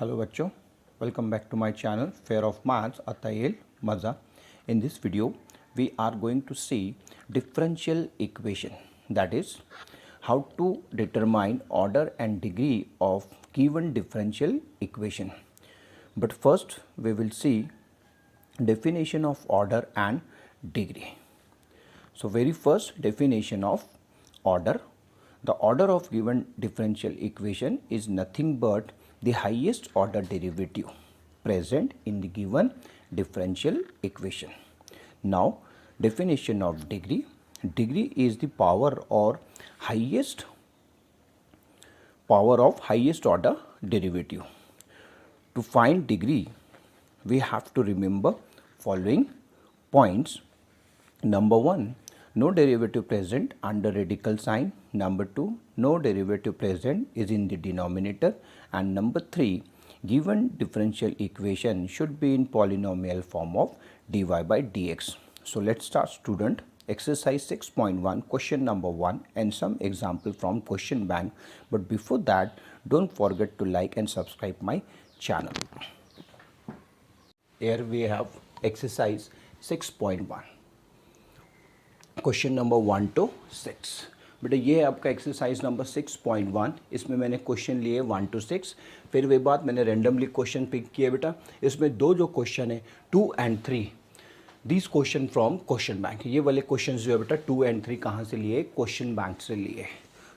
Hello बच्चों, welcome back to my channel Fair of Maths Atayel Maza. In this video we are going to see differential equation, that is how to determine order and degree of given differential equation. But first we will see definition of order and degree. So very first definition of order. The order of given differential equation is nothing but the highest order derivative present in the given differential equation. Now definition of degree. Degree is the power or highest power of highest order derivative. To find degree we have to remember following points. Number 1, no derivative present under radical sign. Number 2, no derivative present is in the denominator. And number 3, given differential equation should be in polynomial form of dy by dx. So let's start, student. Exercise 6.1, question number 1 and some example from question bank. But before that, don't forget to like and subscribe my channel. Here we have exercise 6.1. Question number 1 to 6. बेटा ये है आपका exercise number 6.1. इसमें मैंने question लिए 1 to 6. फिर वे बात मैंने रेंडमली क्वेश्चन पिक किए बेटा. इसमें दो जो क्वेश्चन है 2 and 3, this question from question bank. ये वाले क्वेश्चन जो है बेटा 2 and 3 कहाँ से लिए? क्वेश्चन बैंक से लिए.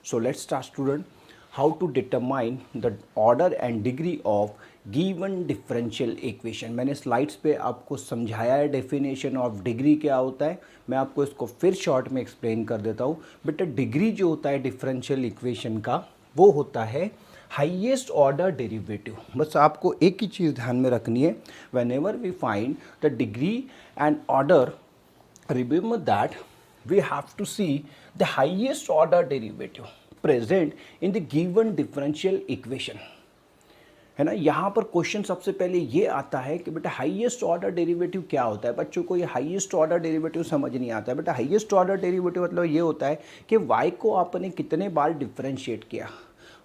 So let's start student. How to determine the order and degree of given differential equation. मैंने स्लाइड्स पे आपको समझाया है डेफिनेशन ऑफ डिग्री क्या होता है. मैं आपको इसको फिर शॉर्ट में एक्सप्लेन कर देता हूँ. बेटा डिग्री जो होता है डिफरेंशियल इक्वेशन का वो होता है हाईएस्ट ऑर्डर डेरिवेटिव. बस आपको एक ही चीज़ ध्यान में रखनी है. Whenever we find the degree and order, remember that we have to see the highest order derivative present in the given differential equation. है ना. यहाँ पर क्वेश्चन सबसे पहले ये आता है कि बेटा हाईएस्ट ऑर्डर डेरिवेटिव क्या होता है. बच्चों को ये हाईएस्ट ऑर्डर डेरिवेटिव समझ नहीं आता है. बेटा हाईएस्ट ऑर्डर डेरिवेटिव मतलब ये होता है कि y को आपने कितने बार डिफरेंशिएट किया.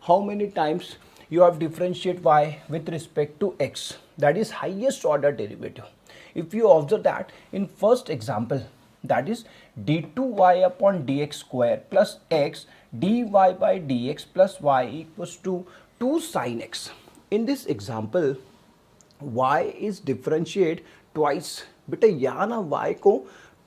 How many times you have differentiate y with respect to x. That is highest order derivative. If you observe that in first example, that is d2y upon dx square plus x dy by dx plus y equals to 2 sin x. In this example y is differentiate twice. बेटा यहाँ ना y को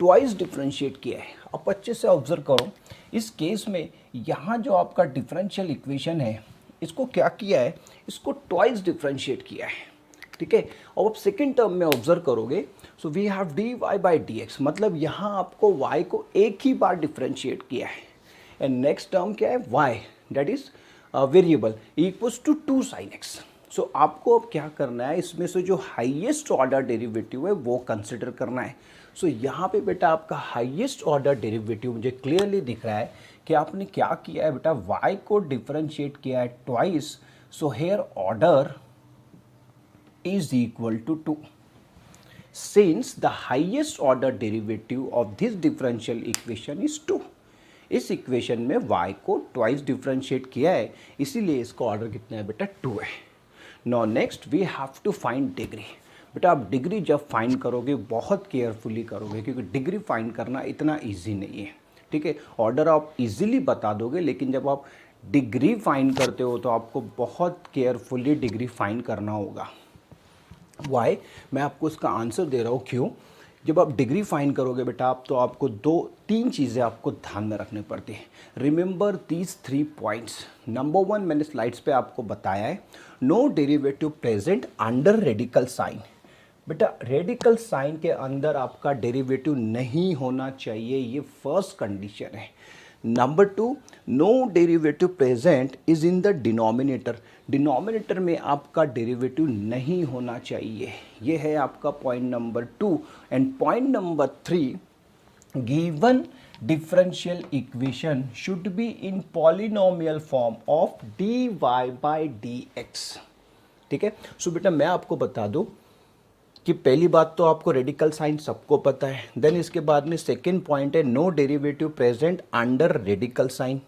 twice differentiate किया है. अब अच्छे से observe करो. इस केस में यहाँ जो आपका डिफरेंशियल इक्वेशन है इसको क्या किया है? इसको ट्वाइस डिफरेंशिएट किया है. ठीक है. और अब सेकेंड टर्म में ऑब्जर्व करोगे. So we have D Y by D X, मतलब यहाँ आपको y को एक ही बार डिफरेंशिएट किया है. एंड नेक्स्ट टर्म क्या है? y, that is variable, equals to 2 sine x. So आपको अब क्या करना है? इसमें से जो हाईएस्ट ऑर्डर डेरिवेटिव है वो कंसिडर करना है. सो यहाँ पे बेटा आपका हाईएस्ट ऑर्डर डेरिवेटिव मुझे क्लियरली दिख रहा है कि आपने क्या किया है बेटा, y को डिफरेंशिएट किया है twice. So here order is equal to 2. Since the highest order derivative of this differential equation is 2. इस इक्वेशन में y को ट्वाइस डिफरेंशिएट किया है, इसीलिए इसका ऑर्डर कितना है बेटा? 2 है. Now next we have to find degree. बेटा आप डिग्री जब फाइंड करोगे बहुत केयरफुली करोगे, क्योंकि डिग्री फाइंड करना इतना ईजी नहीं है. ठीक है. ऑर्डर आप इजीली बता दोगे, लेकिन जब आप डिग्री फाइंड करते हो तो आपको बहुत केयरफुली डिग्री फाइंड करना होगा. वाई? मैं आपको इसका आंसर दे रहा हूँ. क्यों? जब आप डिग्री फाइंड करोगे बेटा आप, तो आपको 2-3 चीज़ें आपको ध्यान में रखनी पड़ती हैं. Remember these 3 points. नंबर 1 मैंने स्लाइड्स पे आपको बताया है, no derivative present under radical sign. बेटा रेडिकल साइन के अंदर आपका डेरिवेटिव नहीं होना चाहिए, ये फर्स्ट कंडीशन है. Number 2, no derivative present is in the denominator. Denominator में आपका डेरिवेटिव नहीं होना चाहिए. ये है आपका point number 2. And point number 3, given differential equation should be in polynomial form of D Y by D x. ठीक है. सो बेटा मैं आपको बता दूं कि पहली बात तो आपको रेडिकल साइन सबको पता है. देन इसके बाद में सेकेंड पॉइंट है no derivative present under radical sign.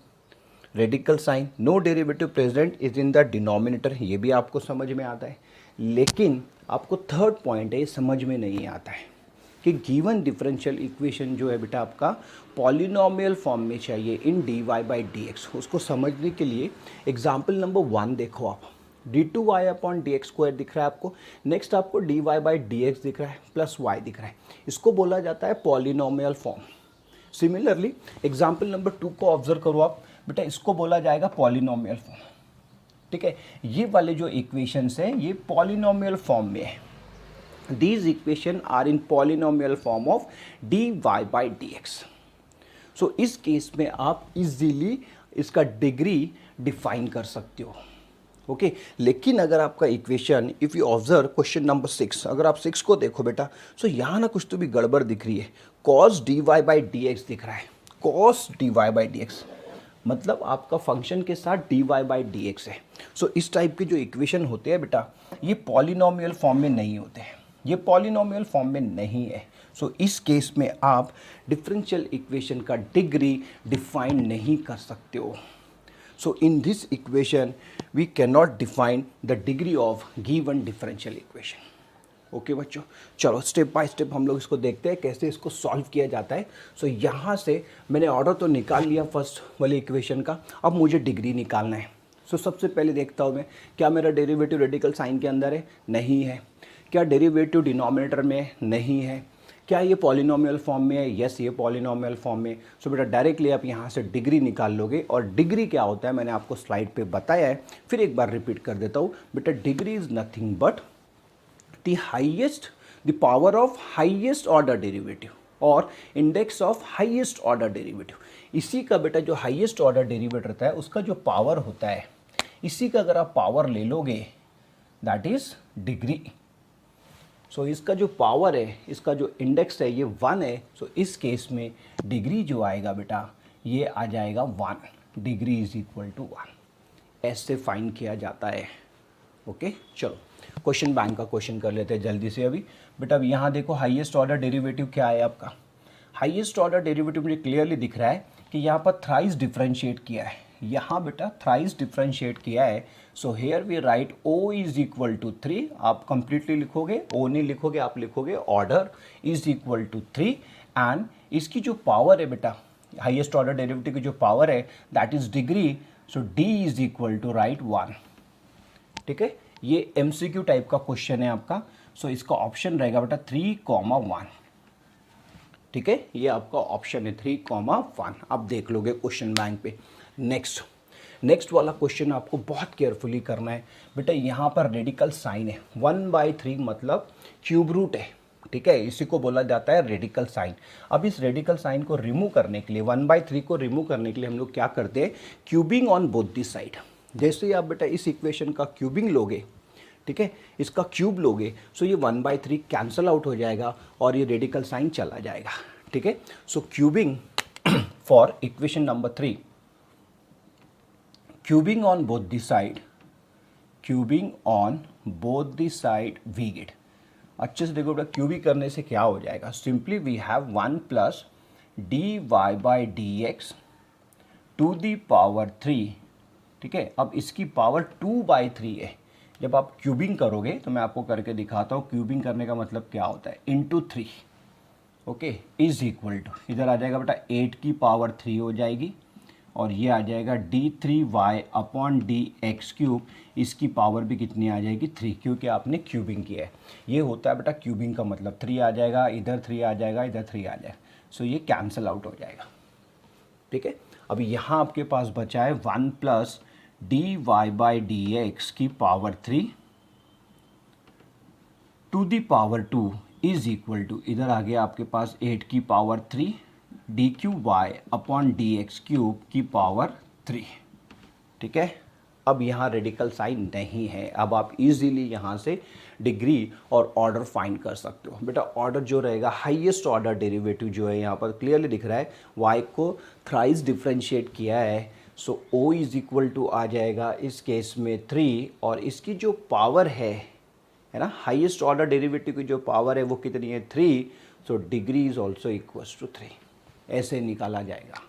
Radical sign, no derivative present is in the denominator, ये भी आपको समझ में आता है। लेकिन आपको थर्ड पॉइंट है, ये समझ में नहीं आता है कि गिवन डिफरेंशियल इक्वेशन जो है बेटा आपका पॉलिनोमियल फॉर्म में चाहिए in d Y by D x. उसको समझने के लिए एग्जाम्पल नंबर 1 देखो आप, d two y upon d x square दिख रहा है आपको, नेक्स्ट आपको d Y by D x दिख रहा है प्लस वाई दिख रहा है, इसको बोला जाता है polynomial form. Similarly example number 2 को ऑब्जर्व करो आप बेटा, इसको बोला जाएगा पॉलिनोमियल फॉर्म। ठीक है, ये वाले जो इक्वेशंस हैं ये पॉलिनोमियल फॉर्म में है। These equations are in polynomial form of dy by dx. So इस केस में आप इजीली इसका डिग्री डिफाइन कर सकते हो। ओके लेकिन अगर आपका equation if you observe question number 6, अगर आप 6 को देखो बेटा, सो यहाँ ना कुछ तो भी गड़बड़ दिख रही है। cos dy by D x दिख रहा है, cos dy by D X मतलब आपका फंक्शन के साथ dy बाई डी एक्स है। सो इस टाइप के जो इक्वेशन होते हैं बेटा, ये पॉलिनोमियल फॉर्म में नहीं होते हैं, ये पॉलिनोमियल फॉर्म में नहीं है। सो इस केस में आप डिफरेंशियल इक्वेशन का डिग्री डिफाइन नहीं कर सकते हो। So in this equation we can not define the degree of given differential equation. Okay बच्चों, चलो स्टेप बाय स्टेप हम लोग इसको देखते हैं कैसे इसको सॉल्व किया जाता है। सो यहाँ से मैंने ऑर्डर तो निकाल लिया फर्स्ट वाली इक्वेशन का, अब मुझे डिग्री निकालना है। सो सबसे पहले देखता हूँ मैं, क्या मेरा डेरिवेटिव रेडिकल साइन के अंदर है? नहीं है। क्या डेरिवेटिव डिनोमिनेटर में? नहीं है। क्या ये पॉलिनोमियल फॉर्म में है? यस, ये पॉलिनोमियल फॉर्म में। सो बेटा डायरेक्टली आप यहाँ से डिग्री निकाल लोगे, और डिग्री क्या होता है मैंने आपको स्लाइड पे बताया है, फिर एक बार रिपीट कर देता हूँ बेटा। Degree is nothing but the highest, the power of highest order derivative और index of highest order derivative. इसी का बेटा जो हाइएस्ट ऑर्डर डेरिवेटिव रहता है उसका जो पावर होता है, इसी का अगर आप पावर ले लोगे दैट इज डिग्री। सो इसका जो पावर है, इसका जो इंडेक्स है ये 1 है। सो इस केस में डिग्री जो आएगा बेटा ये आ जाएगा 1, डिग्री इज इक्वल टू 1। ऐसे फाइंड किया जाता है। ओके चलो क्वेश्चन बैंक का क्वेश्चन कर लेते हैं जल्दी से अभी बेटा। अब यहाँ देखो हाईएस्ट ऑर्डर डेरिवेटिव क्या है आपका। हाईएस्ट ऑर्डर डेरिवेटिव मुझे क्लियरली दिख रहा है कि यहाँ पर थ्राइस डिफरेंशिएट किया है, यहाँ बेटा थ्राइस डिफरेंशिएट किया है। So here we write O is equal to 3। आप कंप्लीटली लिखोगे, ओ नहीं लिखोगे, आप लिखोगे order is equal to 3। And इसकी जो पावर है बेटा, हाईएस्ट ऑर्डर डेरिवेटिव की जो पावर है that is degree. So D is equal to write 1। ठीक है, ये एमसीक्यू टाइप का क्वेश्चन है आपका। सो इसका ऑप्शन रहेगा बेटा 3,1। ठीक है, ये आपका ऑप्शन है 3,1। आप देख लोगे क्वेश्चन बैंक पे। नेक्स्ट वाला क्वेश्चन आपको बहुत केयरफुली करना है बेटा। यहाँ पर रेडिकल साइन है 1/3 मतलब क्यूब रूट है। ठीक है, इसी को बोला जाता है रेडिकल साइन। अब इस रेडिकल साइन को रिमूव करने के लिए, 1/3 को रिमूव करने के लिए हम लोग क्या करते हैं, cubing on both the side. जैसे ही आप बेटा इस इक्वेशन का क्यूबिंग लोगे, ठीक है, इसका क्यूब लोगे, सो ये 1/3 कैंसल आउट हो जाएगा और ये रेडिकल साइन चला जाएगा। ठीक है, so cubing for equation number 3, cubing on both the side, cubing on both the side we get. अच्छे से देखो बेटा, क्यूबिंग करने से क्या हो जाएगा, simply we have 1 plus D Y by D X to the power 3। ठीक है, अब इसकी पावर 2/3 है। जब आप क्यूबिंग करोगे तो मैं आपको करके दिखाता हूँ क्यूबिंग करने का मतलब क्या होता है, into 3। Okay, is equal to, इधर आ जाएगा बेटा 8 की पावर 3 हो जाएगी, और ये आ जाएगा d3y upon d x cube. इसकी पावर भी कितनी आ जाएगी, 3, क्योंकि आपने क्यूबिंग किया है। ये होता है बेटा क्यूबिंग का मतलब, 3 आ जाएगा, इधर 3 आ जाएगा, इधर 3 आ जाएगा। सो ये कैंसल आउट हो जाएगा। ठीक है, अभी यहाँ आपके पास बचा है 1 plus D Y by D x की power 3 to the power 2 is equal to, इधर आ गया आपके पास 8 की power 3 d cube y upon d x cube की पावर 3। ठीक है, अब यहाँ रेडिकल साइन नहीं है। अब आप इजीली यहाँ से डिग्री और ऑर्डर फाइंड कर सकते हो बेटा। ऑर्डर जो रहेगा, हाईएस्ट ऑर्डर डेरिवेटिव जो है यहाँ पर क्लियरली दिख रहा है, y को थ्राइस डिफरेंशिएट किया है। सो o इज इक्वल टू आ जाएगा इस केस में 3, और इसकी जो पावर है ना, हाईएस्ट ऑर्डर डेरिवेटिव की जो पावर है वो कितनी है, 3। So degree is also equals to 3। ऐसे निकाला जाएगा।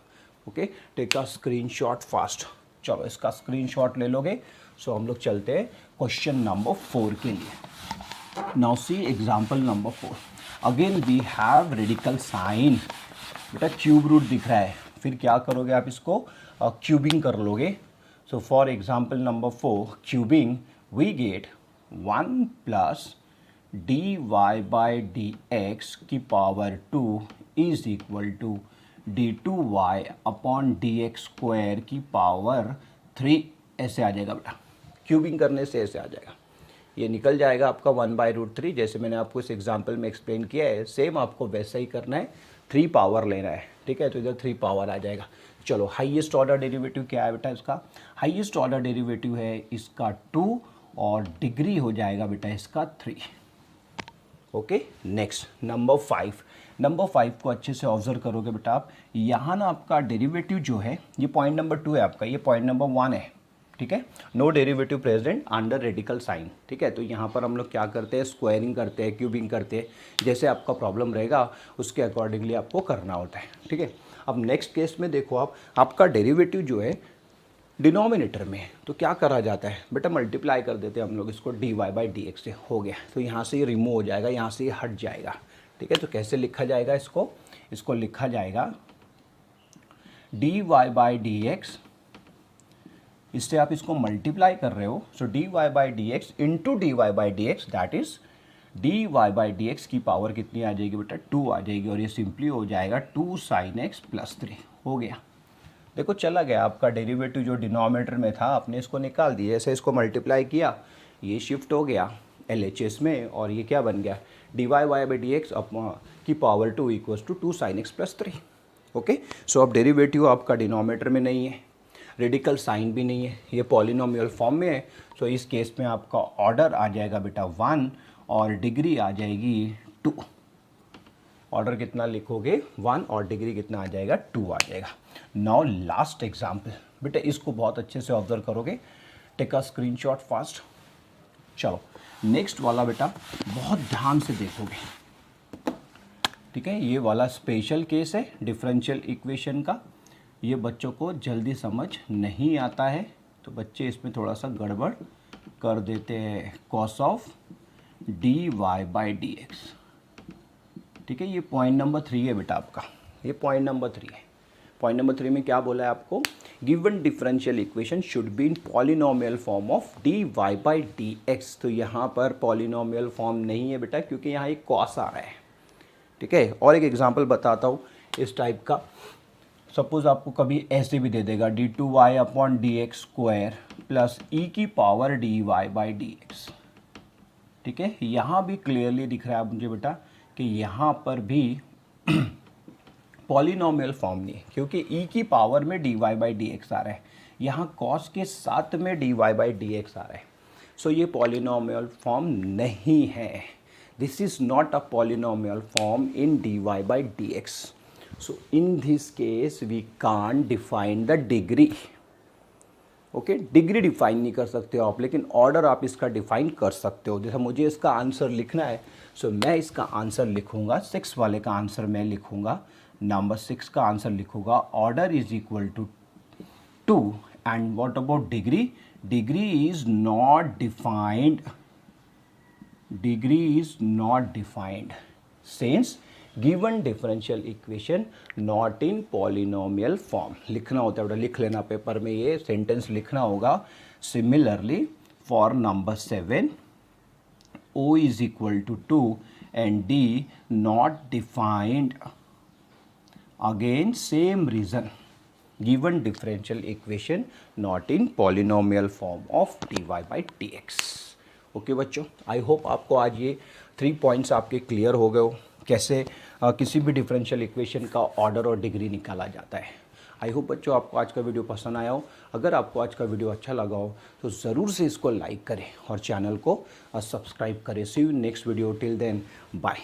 Okay, take a screenshot fast. चलो इसका स्क्रीनशॉट ले लोगे। सो हम लोग चलते हैं क्वेश्चन नंबर 4 के लिए। Now see example number 4। Again we have radical sign. बेटा क्यूब रूट दिख रहा है, फिर क्या करोगे आप इसको क्यूबिंग कर लोगे। So for example number 4 cubing we get 1 plus dy by D x की power 2 is equal to d2y upon d x square की पावर 3। ऐसे आ जाएगा बेटा, क्यूबिंग करने से ऐसे आ जाएगा। ये निकल जाएगा आपका 1/√3, जैसे मैंने आपको इस एग्जाम्पल में एक्सप्लेन किया है, सेम आपको वैसा ही करना है, 3 पावर लेना है। ठीक है, तो इधर 3 पावर आ जाएगा। चलो हाईएस्ट ऑर्डर डेरिवेटिव क्या है बेटा इसका? हाईएस्ट ऑर्डर डेरिवेटिव है इसका 2 और डिग्री हो जाएगा बेटा इसका 3। Okay, next number 5। नंबर 5 को अच्छे से ऑब्जर्व करोगे बेटा आप, यहाँ ना आपका डेरिवेटिव जो है, ये पॉइंट नंबर 2 है आपका, ये पॉइंट नंबर 1 है। ठीक है, no derivative present under radical sign. ठीक है, तो यहाँ पर हम लोग क्या करते हैं, स्क्वायरिंग करते हैं, क्यूबिंग करते हैं, जैसे आपका प्रॉब्लम रहेगा उसके अकॉर्डिंगली आपको करना होता है। ठीक है, अब नेक्स्ट केस में देखो आप, आपका डेरिवेटिव जो है डिनोमिनेटर में है, तो क्या करा जाता है बेटा, मल्टीप्लाई कर देते हैं हम लोग इसको dy बाई डी एक्स से, हो गया। तो यहाँ से ये रिमूव हो जाएगा, यहाँ से ये हट जाएगा। ठीक है, तो कैसे लिखा जाएगा इसको? इसको लिखा जाएगा dy बाई डी एक्स, इससे आप इसको मल्टीप्लाई कर रहे हो, सो dy by D x into dy by D x, that is dy by D x की पावर कितनी आ जाएगी बेटा, 2 आ जाएगी, और ये सिंपली हो जाएगा 2 sin x प्लस 3। हो गया, देखो चला गया आपका डेरिवेटिव जो डिनोमिनेटर में था, आपने इसको निकाल दिया, ऐसे इसको मल्टीप्लाई किया, ये शिफ्ट हो गया LHS में, और ये क्या बन गया, dy बाई डी एक्स की power 2 equals to 2 sin x plus 3। Okay, so अब डेरिवेटिव आपका डिनोमिनेटर में नहीं है, रेडिकल साइन भी नहीं है, ये पॉलिनोमियल फॉर्म में है। सो इस केस में आपका ऑर्डर आ जाएगा बेटा 1 और डिग्री आ जाएगी 2। ऑर्डर कितना लिखोगे, 1, और डिग्री कितना आ जाएगा, 2 आ जाएगा। नाउ लास्ट एग्जाम्पल बेटा, इसको बहुत अच्छे से ऑब्जर्व करोगे, टेक अ स्क्रीनशॉट फास्ट। चलो नेक्स्ट वाला बेटा बहुत ध्यान से देखोगे। ठीक है, ये वाला स्पेशल केस है डिफरेंशियल इक्वेशन का, ये बच्चों को जल्दी समझ नहीं आता है, तो बच्चे इसमें थोड़ा सा गड़बड़ कर देते हैं। Cos of dy by D x. ठीक है, ये पॉइंट नंबर 3 है बेटा आपका, ये पॉइंट नंबर 3 है। पॉइंट नंबर 3 में क्या बोला है आपको, given differential equation should be in polynomial form of dy by D x. तो यहाँ पर पॉलिनोमियल फॉर्म नहीं है बेटा, क्योंकि यहाँ एक कॉस आ रहा है। ठीक है, और एक एग्जांपल बताता हूँ इस टाइप का। सपोज आपको कभी ऐसे भी दे देगा d2y upon d x square plus e की power dy by D x. ठीक है, यहाँ भी क्लियरली दिख रहा है मुझे बेटा कि यहाँ पर भी पॉलिनोमियल फॉर्म नहीं है, क्योंकि e की पावर में dy बाई डी एक्स आ रहा है, यहाँ cos के साथ में dy बाई डी एक्स आ रहा है। सो ये पॉलिनोमियल फॉर्म नहीं है, this is not a polynomial form in dy by D X. So in this case we can't define the degree. Okay, degree define नहीं कर सकते हो आप, लेकिन ऑर्डर आप इसका डिफाइन कर सकते हो। जैसे मुझे इसका आंसर लिखना है, सो मैं इसका आंसर लिखूंगा, 6 वाले का आंसर मैं लिखूंगा, नंबर 6 का आंसर लिखूंगा, order is equal to 2 and what about degree, degree is not defined, degree is not defined since given differential equation not in polynomial form. लिखना होता है, लिख लेना पेपर में, ये सेंटेंस लिखना होगा। Similarly for number 7 O is equal to 2 and D not defined, again same reason, given differential equation not in polynomial form of dy by dx। Okay बच्चों, आई होप आपको आज ये 3 पॉइंट्स आपके clear हो गए हो, कैसे किसी भी डिफरेंशियल इक्वेशन का ऑर्डर और डिग्री निकाला जाता है। आई होप बच्चों आपको आज का वीडियो पसंद आया हो। अगर आपको आज का वीडियो अच्छा लगा हो तो ज़रूर से इसको लाइक करें और चैनल को सब्सक्राइब करें। See you next video, till then bye.